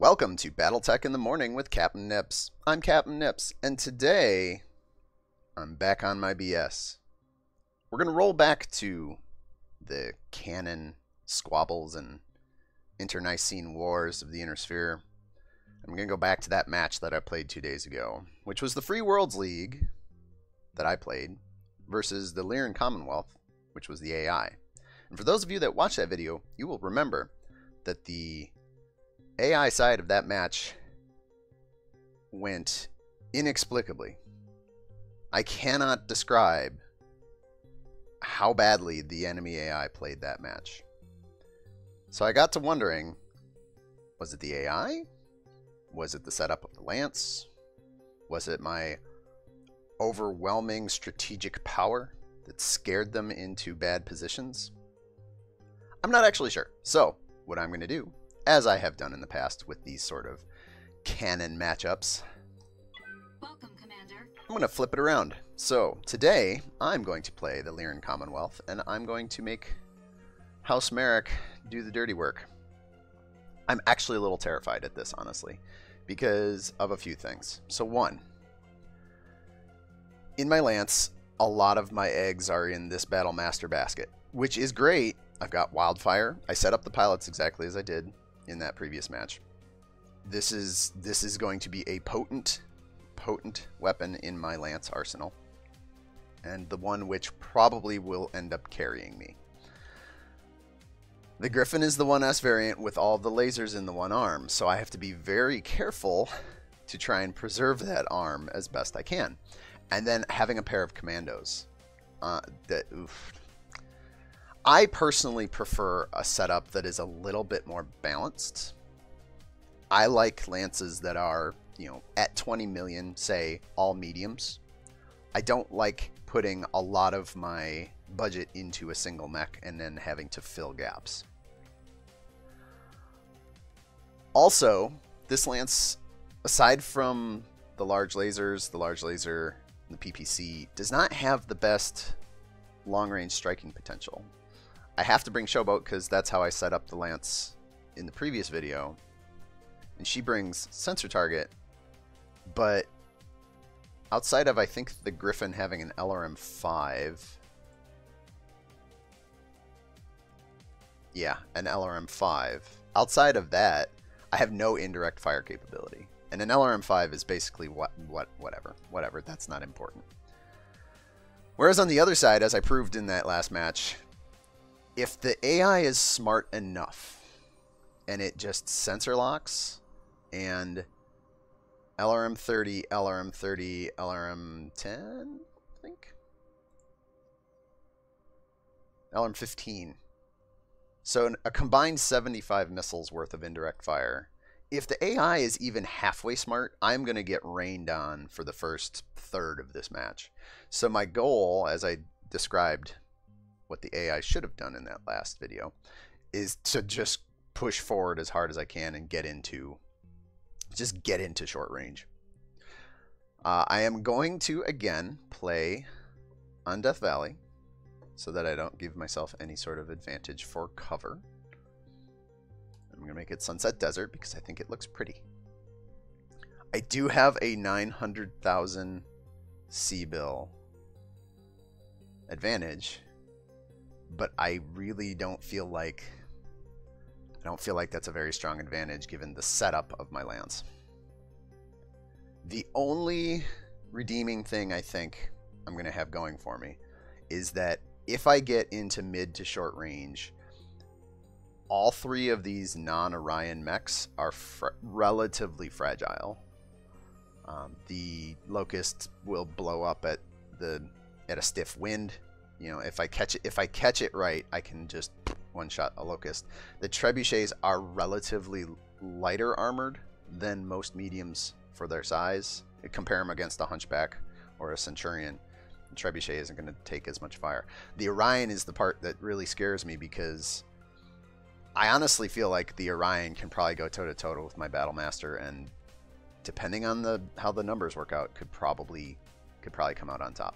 Welcome to BattleTech in the Morning with Captain Nips. I'm Captain Nips, and today I'm back on my BS. We're going to roll back to the canon squabbles and internecine wars of the Inner Sphere. I'm going to go back to that match that I played 2 days ago, which was the Free Worlds League that I played versus the Lyran Commonwealth, which was the AI. And for those of you that watched that video, you will remember that the AI side of that match went inexplicably. I cannot describe how badly the enemy AI played that match. So I got to wondering, was it the AI? Was it the setup of the Lance? Was it my overwhelming strategic power that scared them into bad positions? I'm not actually sure. So what I'm going to do, as I have done in the past with these sort of canon matchups, Welcome, Commander. I'm going to flip it around. So today I'm going to play the Lyran Commonwealth, and I'm going to make House Merrick do the dirty work. I'm actually a little terrified at this, honestly, because of a few things. So one, in my Lance, a lot of my eggs are in this Battle Master basket, which is great. I've got Wildfire. I set up the pilots exactly as I did in that previous match. This is going to be a potent weapon in my Lance arsenal, and the one which probably will end up carrying me. The Griffin is the 1S variant with all the lasers in the one arm, so I have to be very careful to try and preserve that arm as best I can. And then having a pair of commandos. I personally prefer a setup that is a little bit more balanced. I like Lances that are, at 20 million, say, all mediums. I don't like putting a lot of my budget into a single mech and then having to fill gaps. Also, this Lance, aside from the large lasers, the large laser, and the PPC, does not have the best long-range striking potential. I have to bring Showboat because that's how I set up the Lance in the previous video. And she brings sensor target, but outside of, I think, the Griffin having an LRM-5. Yeah, an LRM-5. Outside of that, I have no indirect fire capability. And an LRM-5 is basically whatever. That's not important. Whereas on the other side, as I proved in that last match, if the AI is smart enough and it just sensor locks and LRM-30, LRM-30, LRM-10, I think? LRM-15. So a combined 75 missiles worth of indirect fire. If the AI is even halfway smart, I'm going to get rained on for the first third of this match. So my goal, as I described what the AI should have done in that last video, is to just push forward as hard as I can and get into short range. I am going to again play on Death Valley so that I don't give myself any sort of advantage for cover. I'm going to make it Sunset Desert because I think it looks pretty. I do have a 900,000 C-bill advantage, but I really don't feel like that's a very strong advantage given the setup of my Lance. The only redeeming thing I think I'm going to have going for me is that if I get into mid to short range, all three of these non-Orion mechs are relatively fragile. The Locust will blow up at a stiff wind. If I catch it right, I can just one-shot a Locust. The Trebuchets are relatively lighter armored than most mediums for their size. Compare them against a Hunchback or a Centurion. The Trebuchet isn't going to take as much fire. The Orion is the part that really scares me because I honestly feel like the Orion can probably go toe-to-toe with my Battle Master, and depending on how the numbers work out, could probably come out on top.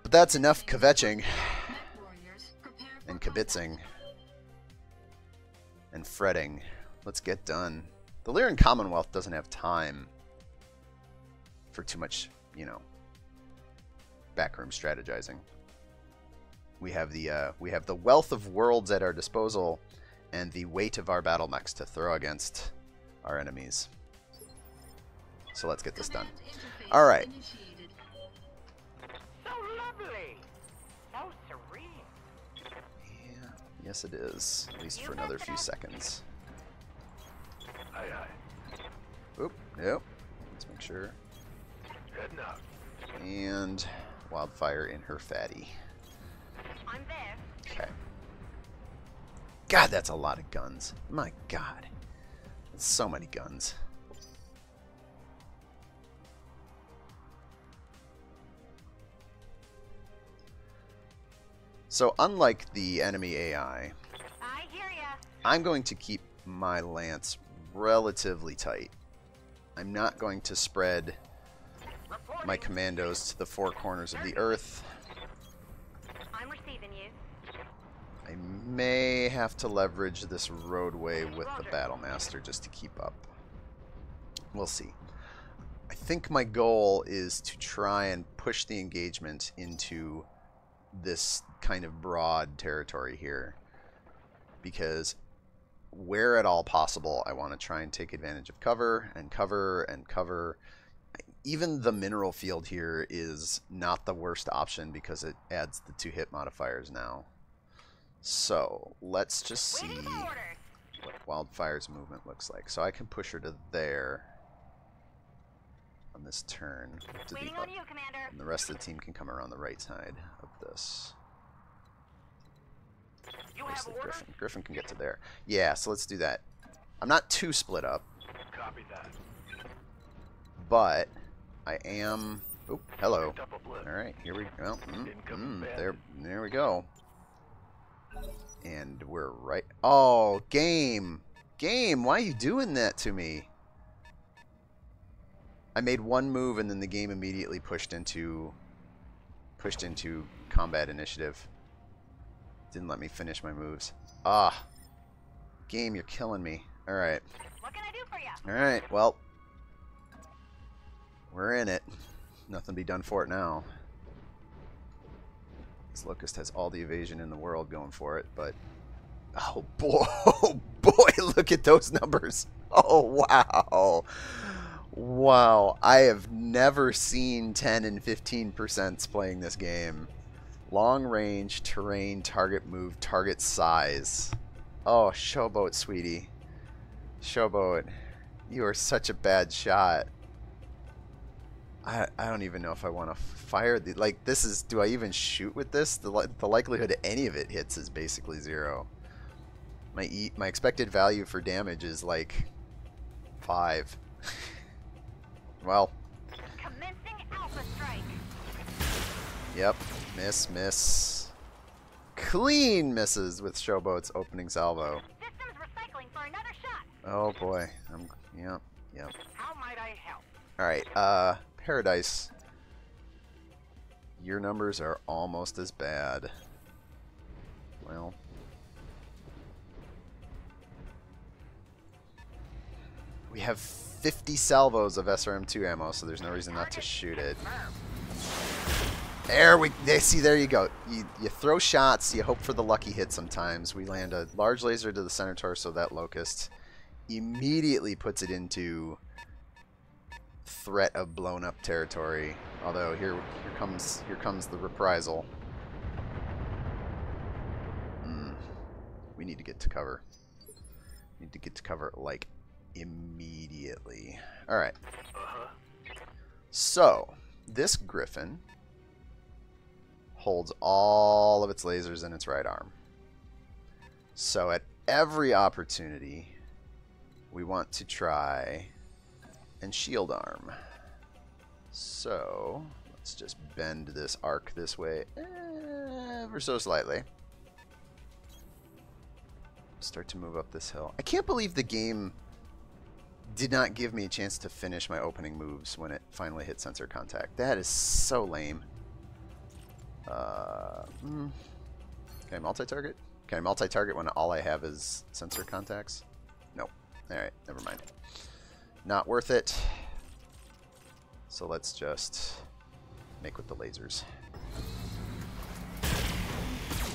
But that's enough kvetching and kibitzing and fretting. Let's get done. The Lyran Commonwealth doesn't have time for too much, you know, backroom strategizing. We have the wealth of worlds at our disposal and the weight of our battle mechs to throw against our enemies. So let's get this done. All right. So lovely. So serene. Yeah, yes it is. At least for another few seconds. Aye, aye. Oop, yep. Let's make sure. Heading out. And wildfire in her fatty. I'm there. Okay. God, that's a lot of guns. My God. That's so many guns. So unlike the enemy AI, I hear ya. I'm going to keep my lance relatively tight. I'm not going to spread Reporting. my commandos to the four corners of the earth. I'm receiving you. I may have to leverage this roadway with the Battlemaster just to keep up. We'll see. I think my goal is to try and push the engagement into this kind of broad territory here, because where at all possible I want to try and take advantage of cover and cover and cover. Even the mineral field here is not the worst option because it adds the 2-hit modifiers now. So let's just see what Wildfire's movement looks like. So I can push her to there on this turn to the Waiting up, on you, Commander. and the rest of the team can come around the right side of this. You Where's have the orders? Griffin? Griffin can get to there. Yeah, so let's do that. I'm not too split up, Copy that. but I am. Oh, hello. Picked up a blip. All right, here we go. Incoming There we go. And we're right. Oh, game, why are you doing that to me? I made one move and then the game immediately pushed into combat initiative. Didn't let me finish my moves. Ah, game, you're killing me. All right. What can I do for you? All right. Well, we're in it. Nothing to be done for it now. This Locust has all the evasion in the world going for it, but oh boy, oh boy, look at those numbers. Oh wow. Wow, I have never seen 10 and 15% playing this game. Long range, terrain, target move, target size. Oh, Showboat, sweetie. Showboat, you are such a bad shot. I don't even know if I want to fire the, like, this is, do I even shoot with this? The likelihood any of it hits is basically 0. My expected value for damage is like 5. Well, Commencing Alpha Strike. yep, miss. Clean misses with Showboat's opening salvo. Systems recycling for another shot. Oh boy, yep. How might I help? All right, Paradise, your numbers are almost as bad. Well, we have 50 salvos of SRM2 ammo, so there's no reason not to shoot it. There you go. You throw shots, you hope for the lucky hit sometimes. We land a large laser to the center torso of that Locust. Immediately puts it into threat of blown up territory. Although here comes the reprisal. We need to get to cover. Need to get to cover like immediately. All right. So this Griffin holds all of its lasers in its right arm. So at every opportunity, we want to try and shield arm. So let's just bend this arc this way ever so slightly. Start to move up this hill. I can't believe the game did not give me a chance to finish my opening moves when it finally hit sensor contact. That is so lame. Can I multi-target? Can I multi-target when all I have is sensor contacts? No. Alright, never mind. Not worth it. So let's just make with the lasers.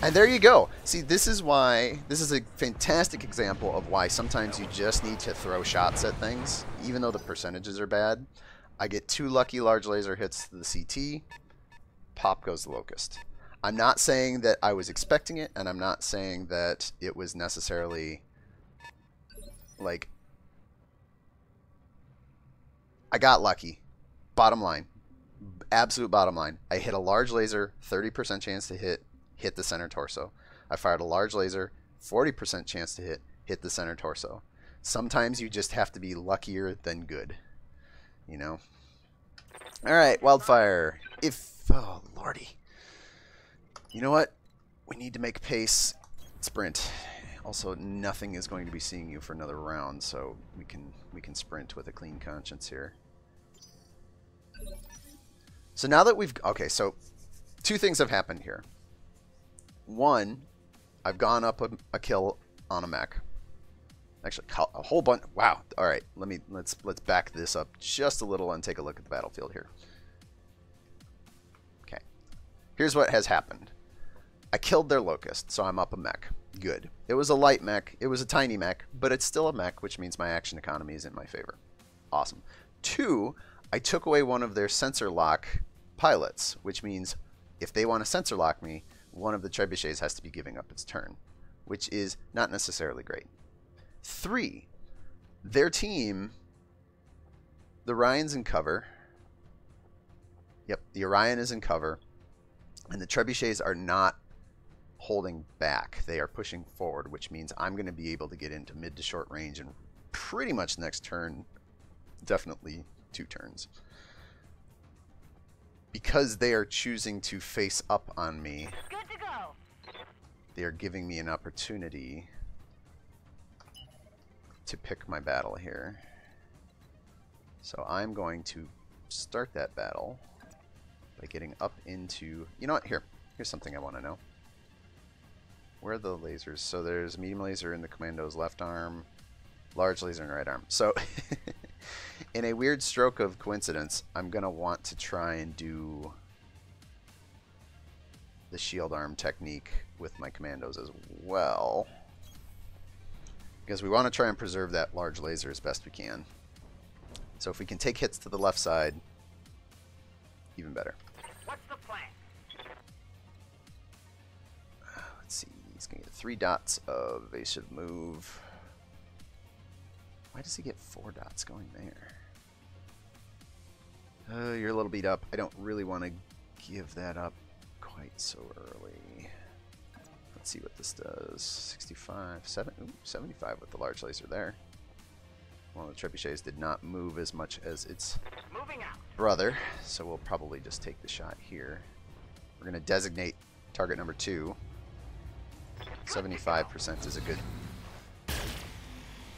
And there you go. See, this is why, this is a fantastic example of why sometimes you just need to throw shots at things, even though the percentages are bad. I get 2 lucky large laser hits to the CT, pop goes the Locust. I'm not saying that I was expecting it, and I'm not saying that it was necessarily, like, I got lucky. Bottom line. Absolute bottom line. I hit a large laser, 30% chance to hit the center torso. I fired a large laser, 40% chance to hit the center torso. Sometimes you just have to be luckier than good. You know? Alright, Wildfire. Oh, lordy. You know what? We need to make pace. Sprint. Also, nothing is going to be seeing you for another round, so we can sprint with a clean conscience here. So now that we've... Okay, so 2 things have happened here. One, I've gone up a kill on a mech. Actually, a whole bunch. Wow. All right, let's back this up just a little and take a look at the battlefield here. Okay. Here's what has happened. I killed their Locust, so I'm up a mech. Good. It was a light mech. It was a tiny mech, but it's still a mech, which means my action economy is in my favor. Awesome. 2, I took away one of their sensor lock pilots, which means if they want to sensor lock me, one of the trebuchets has to be giving up its turn, which is not necessarily great. 3, their team, the Orion's in cover. Yep, the Orion is in cover, and the trebuchets are not holding back. They are pushing forward, which means I'm going to be able to get into mid to short range and pretty much next turn, definitely 2 turns. Because they are choosing to face up on me, Good to go. they are giving me an opportunity to pick my battle here. So I'm going to start that battle by getting up into... You know what? Here's something I want to know. Where are the lasers? So there's medium laser in the commando's left arm, large laser in right arm. So in a weird stroke of coincidence, I'm going to want to try and do the shield arm technique with my commandos as well, because we want to try and preserve that large laser as best we can. So if we can take hits to the left side, even better. What's the plan? Let's see. He's going to get 3 dots of evasive move. Why does he get 4 dots going there? You're a little beat up. I don't really want to give that up quite so early. Let's see what this does. 65, 75 with the large laser there. One of the trebuchets did not move as much as its brother, so we'll probably just take the shot here. We're going to designate target number 2. 75% is a good...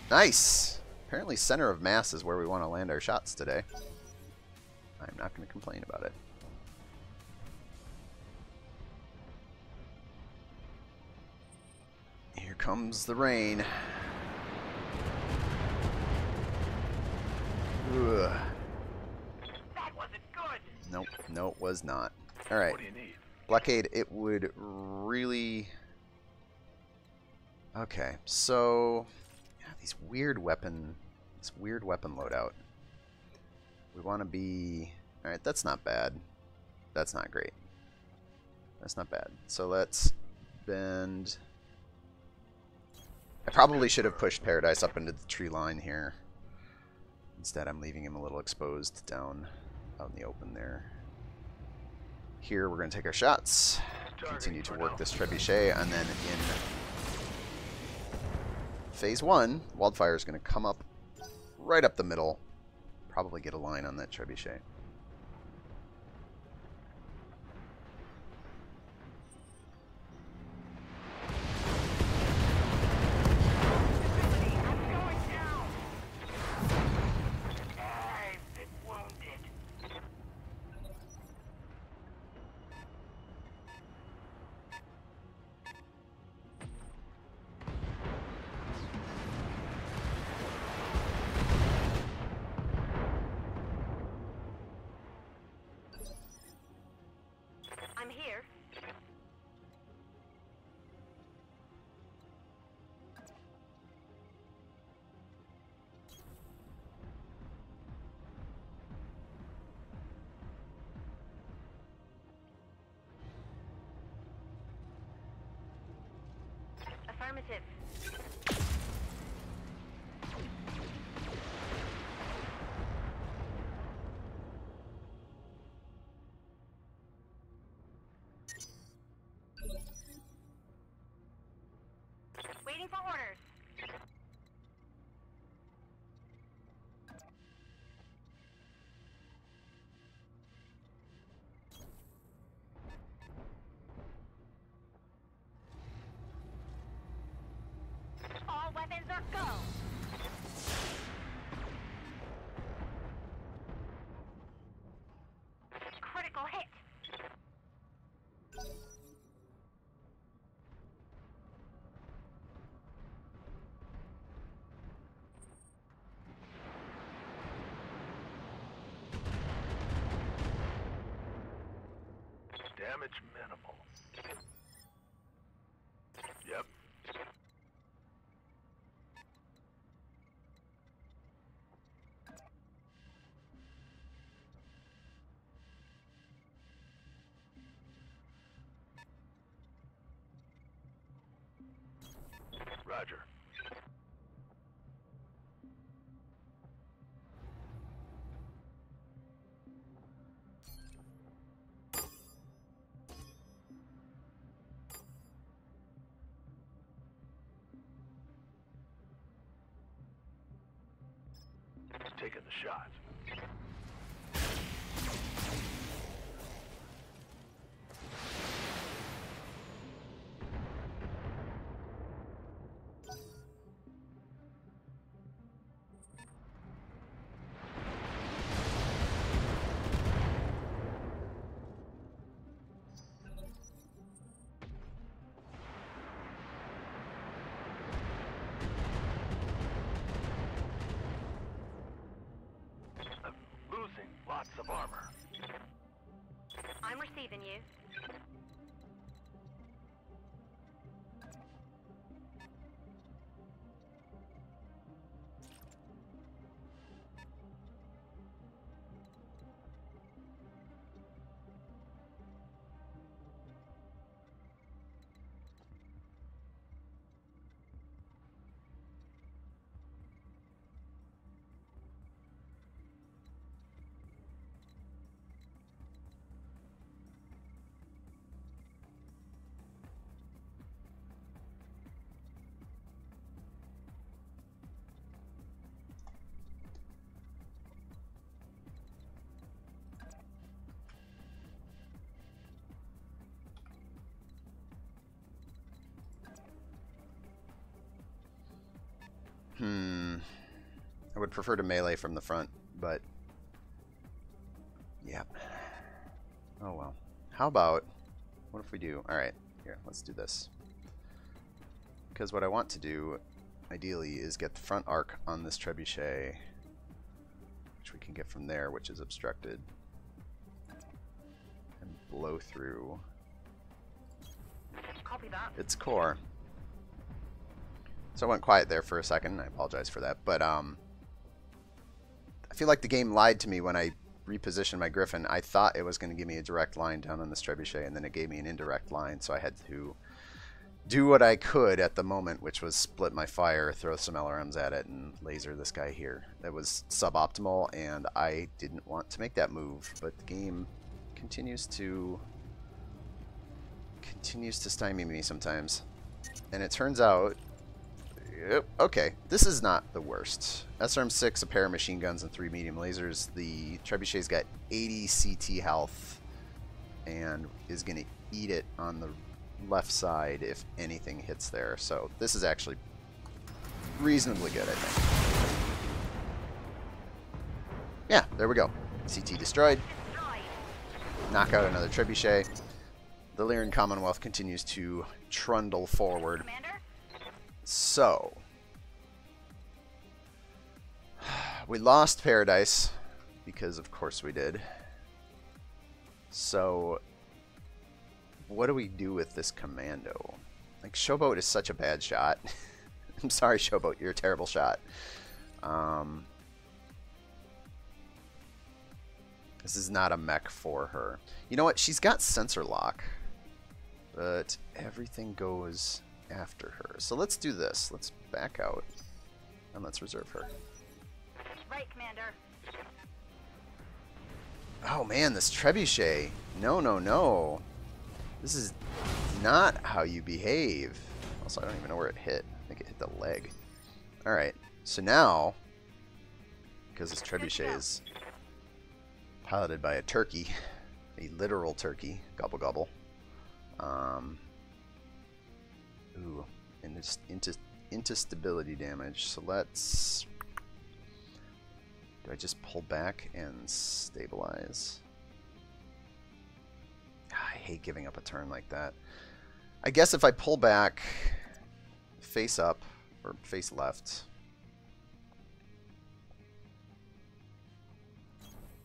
Nice! Apparently center of mass is where we want to land our shots today. I'm not going to complain about it. Here comes the rain. Ugh. That wasn't good. Nope, no, it was not. Alright. What do you need? Blockade, it would really... Okay, so... Yeah, this weird weapon loadout. We want to be... Alright, that's not bad. That's not great. That's not bad. So let's bend... I probably should have pushed Paradise up into the tree line here. Instead, I'm leaving him a little exposed down out in the open there. Here, we're going to take our shots. Continue to work this trebuchet, and then in phase 1, Wildfire is going to come up right up the middle. Probably get a line on that trebuchet. Commander, go! Critical hit! Damage minimal. Yep. Roger. Taking the shot. Losing lots of armor. I'm receiving you. I would prefer to melee from the front, but yeah. Oh well. How about, what if we do, alright, here, let's do this. Because what I want to do, ideally, is get the front arc on this trebuchet, which we can get from there, which is obstructed, and blow through Copy that. its core. So I went quiet there for a second. I apologize for that. But I feel like the game lied to me when I repositioned my Griffin. I thought it was going to give me a direct line down on this trebuchet, and then it gave me an indirect line. So I had to do what I could at the moment, which was split my fire, throw some LRMs at it, and laser this guy here. That was suboptimal, and I didn't want to make that move. But the game continues to stymie me sometimes. And it turns out... Yep, okay, this is not the worst. SRM-6, a pair of machine guns, and 3 medium lasers. The trebuchet's got 80 CT health and is going to eat it on the left side if anything hits there. So this is actually reasonably good, I think. Yeah, there we go. CT destroyed. Knock out another trebuchet. The Lyran Commonwealth continues to trundle forward. Commander? So, we lost Paradise, because of course we did. So, what do we do with this commando? Like, Showboat is such a bad shot. I'm sorry, Showboat, you're a terrible shot. This is not a mech for her. You know what? She's got sensor lock, but everything goes after her. So let's do this. Let's back out and let's reserve her. Right, Commander. Oh man, this trebuchet. No, no, no. This is not how you behave. Also, I don't even know where it hit. I think it hit the leg. Alright, so now, because this trebuchet is piloted by a turkey, a literal turkey, gobble gobble. Ooh, and just into stability damage. So let's... Do I just pull back and stabilize? I hate giving up a turn like that. I guess if I pull back, face up, or face left,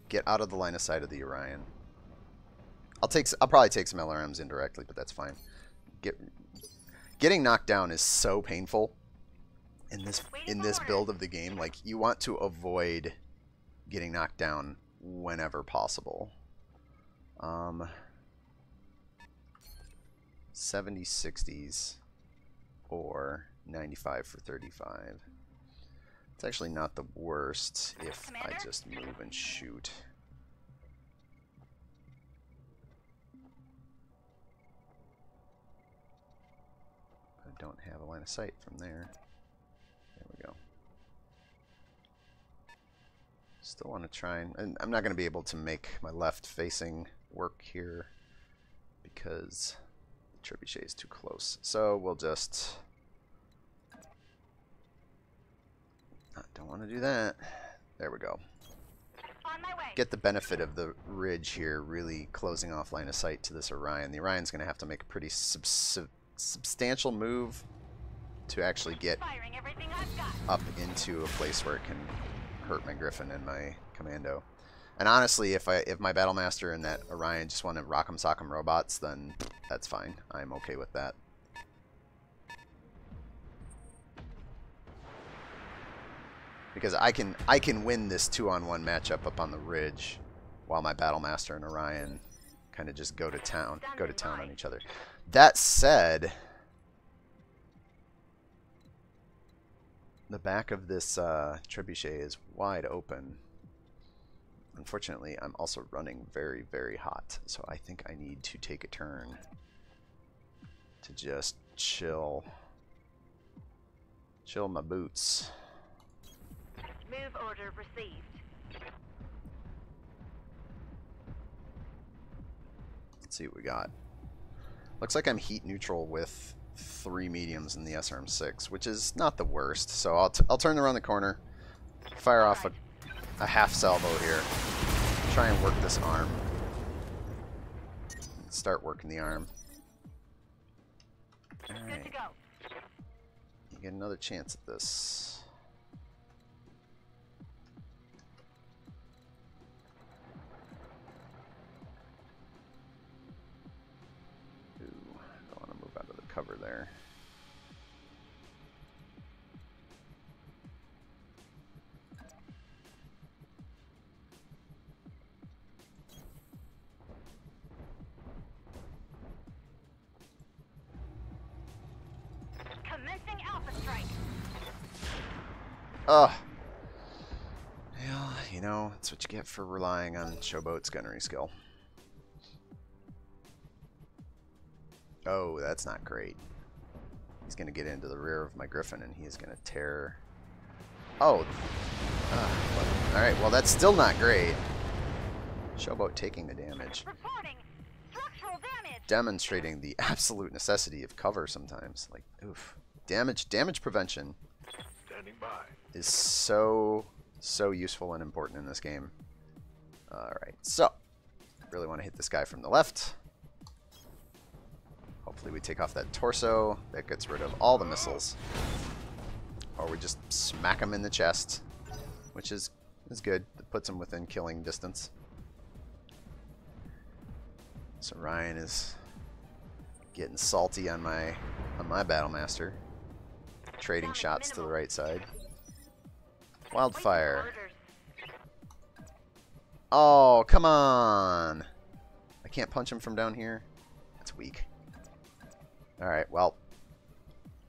get out of the line of sight of the Orion. I'll probably take some LRMs indirectly, but that's fine. Getting knocked down is so painful in this build of the game. Like, you want to avoid getting knocked down whenever possible. 70 60s or 95 for 35. It's actually not the worst if Commander? I just move and shoot. I don't have a line of sight from there. There we go. Still want to try and I'm not going to be able to make my left facing work here because the trebuchet is too close. So we'll just... don't want to do that. There we go. On my way. Get the benefit of the ridge here, really closing off line of sight to this Orion. The Orion's going to have to make a pretty substantial move to actually get Firing everything I've got. up into a place where it can hurt my Griffin and my Commando. And honestly, if my Battlemaster and that Orion just want to rock'em sock'em robots, then that's fine. I'm okay with that. Because I can win this 2-on-1 matchup up on the ridge while my Battlemaster and Orion kind of just go to town on each other. That said, the back of this trebuchet is wide open. Unfortunately, I'm also running very, very hot, so I think I need to take a turn to just chill my boots. Move order received. Let's see what we got. Looks like I'm heat neutral with 3 mediums in the SRM-6, which is not the worst. So I'll turn around the corner, fire off a half salvo here, try and work this arm. Start working the arm. All Good to right, go. you get another chance at this. Cover there. Commencing Alpha Strike. Ugh. Well, you know, that's what you get for relying on Showboat's gunnery skill. Oh, that's not great. He's going to get into the rear of my Griffin, and he is going to tear... Oh. Alright, well, that's still not great. Showboat taking the damage. Reporting structural damage. Demonstrating the absolute necessity of cover sometimes. Like, oof. Damage prevention Standing by. is so useful and important in this game. Alright, so. Really want to hit this guy from the left. Hopefully we take off that torso. That gets rid of all the missiles. Or we just smack him in the chest, which is good. It puts him within killing distance. So Ryan is getting salty on my Battlemaster. Trading shots to the right side. Wildfire. Orders. Oh, come on. I can't punch him from down here. That's weak. Alright, well,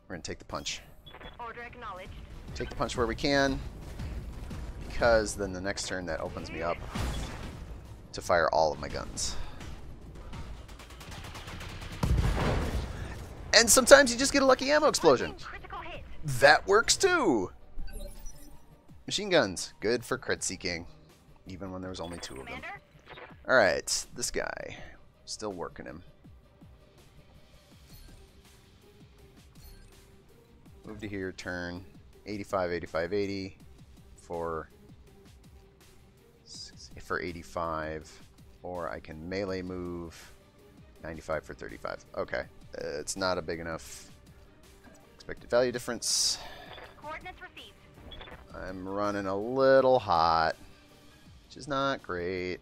we're going to take the punch. Order acknowledged. Take the punch where we can, because then the next turn that opens me up to fire all of my guns. And sometimes you just get a lucky ammo explosion. Critical hit. That works too! Machine guns, good for crit seeking, even when there's only 2 of them. Commander? Alright, this guy, still working him. Move to here, turn 85, 85, 80 for 85, or I can melee move 95 for 35. Okay, it's not a big enough expected value difference. Coordinates received. I'm running a little hot, which is not great.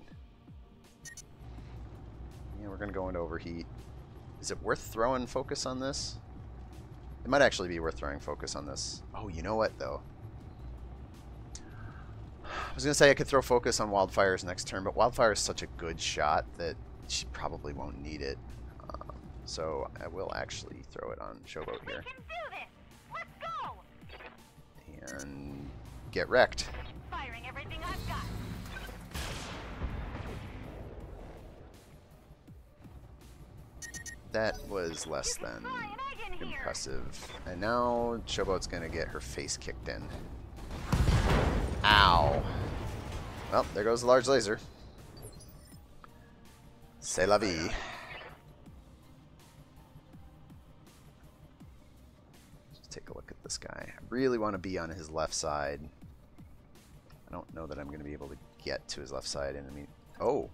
Yeah, we're gonna go into overheat. Is it worth throwing focus on this? It might actually be worth throwing focus on this. Oh, you know what though? I was gonna say I could throw focus on Wildfire's next turn, but Wildfire is such a good shot that she probably won't need it. So I will actually throw it on Showboat here. We can do this. Let's go. And get wrecked. Firing everything I've got. That was less than impressive. And now Showboat's gonna get her face kicked in. Ow. Well, there goes the large laser. C'est la vie. Let's take a look at this guy. I really want to be on his left side. I don't know that I'm going to be able to get to his left side. And I mean, oh,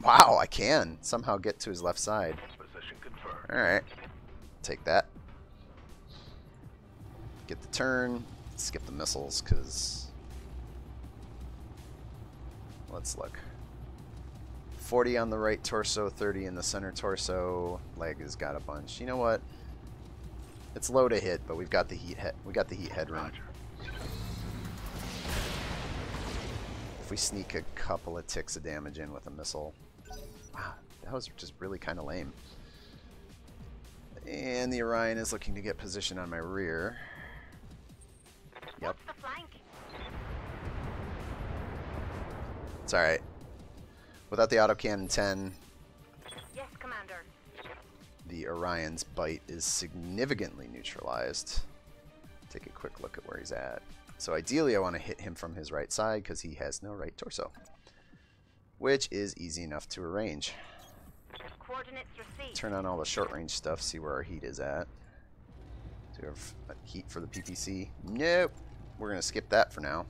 wow, I can somehow get to his left side. Position confirmed. All right, take that. Get the turn. Skip the missiles because let's look. 40 on the right torso, 30 in the center torso. Leg has got a bunch. You know what? It's low to hit, but we've got the heat head. We got the heat headroom. Roger. If we sneak a couple of ticks of damage in with a missile, wow, that was just really kind of lame. And the Orion is looking to get position on my rear. Yep, What's the flank? it's all right. Without the autocannon 10, Yes, Commander. the Orion's bite is significantly neutralized. Take a quick look at where he's at. So ideally I want to hit him from his right side because he has no right torso, which is easy enough to arrange. Coordinates received. Turn on all the short range stuff, see where our heat is at. Do we have heat for the PPC? Nope. We're going to skip that for now.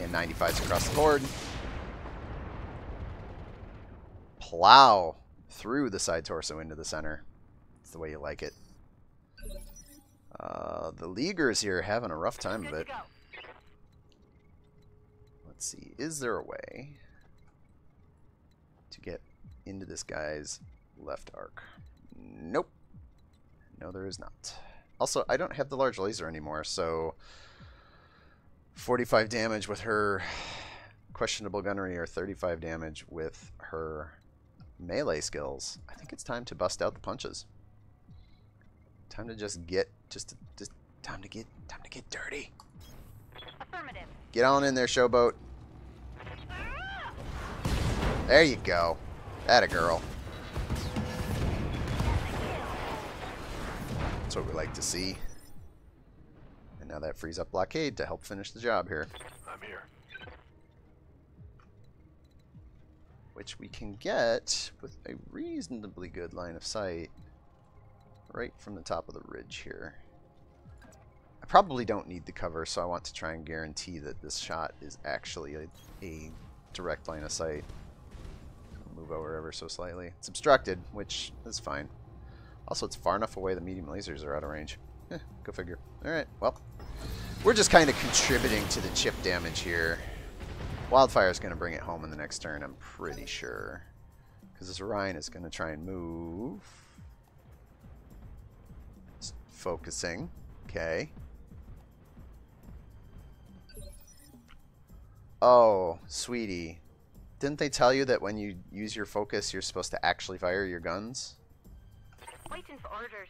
And 95's across the board. Plow through the side torso into the center. That's the way you like it. The Leaguers here are having a rough time of Good it. to go. Let's see. Is there a way to get into this guy's left arc? Nope. No, there is not. Also, I don't have the large laser anymore, so 45 damage with her questionable gunnery or 35 damage with her melee skills. I think it's time to bust out the punches. Time to just get time to get dirty. Affirmative. Get on in there, Showboat. There you go. Atta girl. That's what we like to see. And now that frees up Blockade to help finish the job here. I'm here. Which we can get with a reasonably good line of sight right from the top of the ridge here. I probably don't need the cover, so I want to try and guarantee that this shot is actually a direct line of sight. Move over ever so slightly. It's obstructed, which is fine. Also, it's far enough away the medium lasers are out of range. Go figure. Alright, well, we're just kind of contributing to the chip damage here. Wildfire is going to bring it home in the next turn, I'm pretty sure. Because this Orion is going to try and move. Just focusing. Okay. Oh, sweetie. Didn't they tell you that when you use your focus, you're supposed to actually fire your guns? Waiting for orders.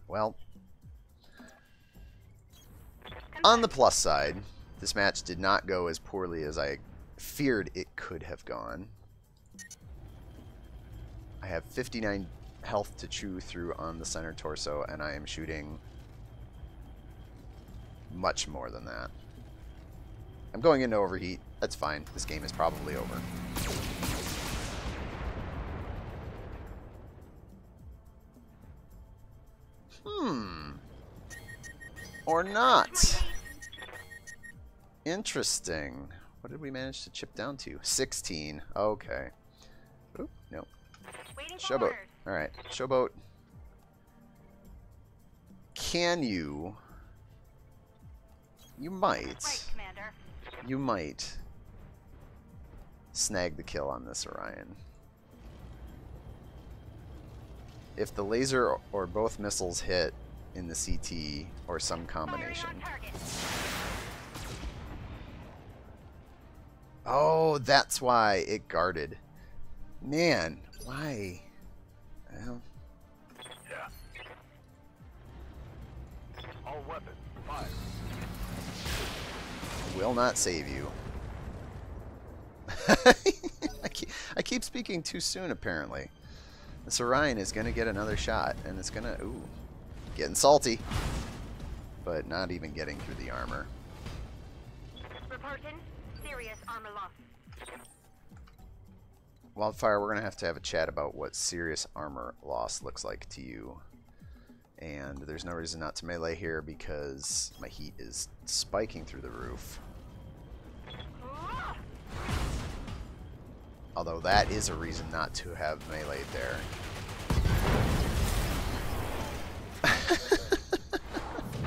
Well, on the plus side, this match did not go as poorly as I feared it could have gone. I have 59 health to chew through on the center torso, and I am shooting much more than that. I'm going into overheat. That's fine. This game is probably over. Or not. Interesting. What did we manage to chip down to? 16. Okay. Oop, no. Waiting for Showboat. orders. Alright, Showboat. Can you... You might. Right, Commander. You might snag the kill on this Orion. If the laser or both missiles hit in the CT or some combination. Firing on target. Oh, that's why it guarded. Man, why? Well, Yeah. All weapons, fire. will not save you. I keep speaking too soon, apparently. This Orion is going to get another shot, and it's going to... Ooh, getting salty. But not even getting through the armor. Reporting. Serious armor loss. Wildfire, we're going to have a chat about what serious armor loss looks like to you. And there's no reason not to melee here because my heat is spiking through the roof. Although that is a reason not to have melee there.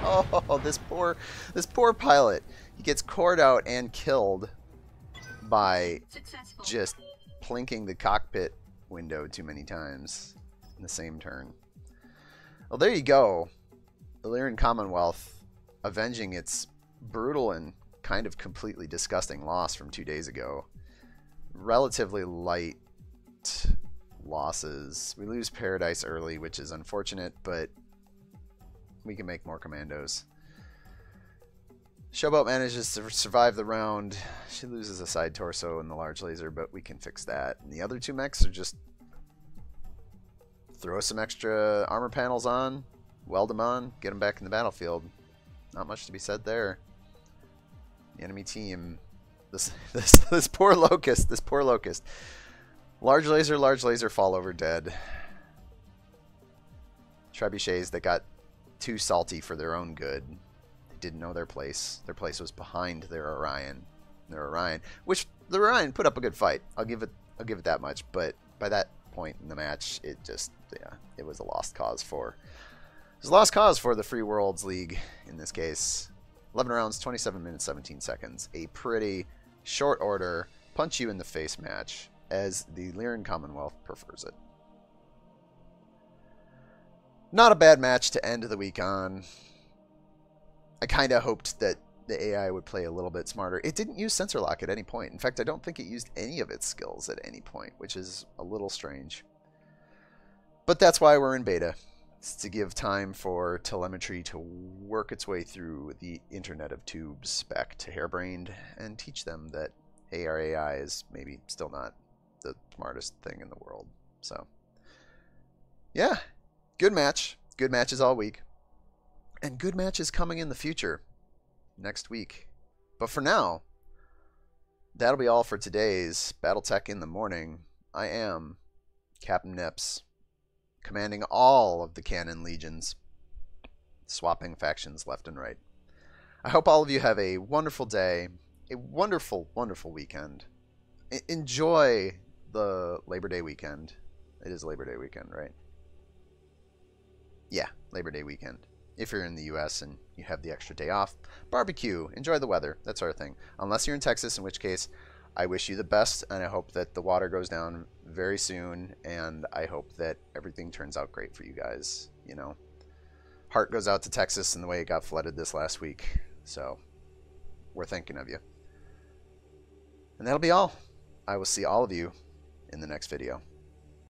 Oh, this poor pilot. He gets cored out and killed by Successful. just plinking the cockpit window too many times in the same turn. Well, there you go. Illyrian Commonwealth avenging its brutal and kind of completely disgusting loss from 2 days ago. Relatively light losses. We lose Paradise early, which is unfortunate, but we can make more commandos. Showboat manages to survive the round. She loses a side torso and the large laser, but we can fix that. And the other two mechs are just throw some extra armor panels on, weld them on, get them back in the battlefield. Not much to be said there. The enemy team, this poor locust, large laser, fall over dead. Trebuchets that got too salty for their own good. They didn't know their place. Their place was behind their Orion. Which the Orion put up a good fight. I'll give it that much. But by that point in the match, it was a lost cause for. It was a lost cause for the Free Worlds League in this case. 11 rounds, 27 minutes, 17 seconds. A pretty short order, punch you in the face match, as the Illyrian Commonwealth prefers it. Not a bad match to end the week on. I kind of hoped that the AI would play a little bit smarter. It didn't use sensor lock at any point. In fact, I don't think it used any of its skills at any point, which is a little strange. But that's why we're in beta. It's to give time for telemetry to work its way through the Internet of Tubes back to Hairbrained and teach them that, hey, our AI is maybe still not the smartest thing in the world. So, yeah, good match. Good matches all week. And good matches coming in the future next week. But for now, that'll be all for today's BattleTech in the Morning. I am Captain Nips, commanding all of the Cannon Legions, swapping factions left and right. I hope all of you have a wonderful day, a wonderful, wonderful weekend. Enjoy the Labor Day weekend. It is Labor Day weekend, right? Yeah, Labor Day weekend. If you're in the US and you have the extra day off, barbecue, enjoy the weather, that sort of thing. Unless you're in Texas, in which case I wish you the best, and I hope that the water goes down very soon, and I hope that everything turns out great for you guys. You know, heart goes out to Texas and the way it got flooded this last week. So we're thinking of you. And that'll be all. I will see all of you in the next video.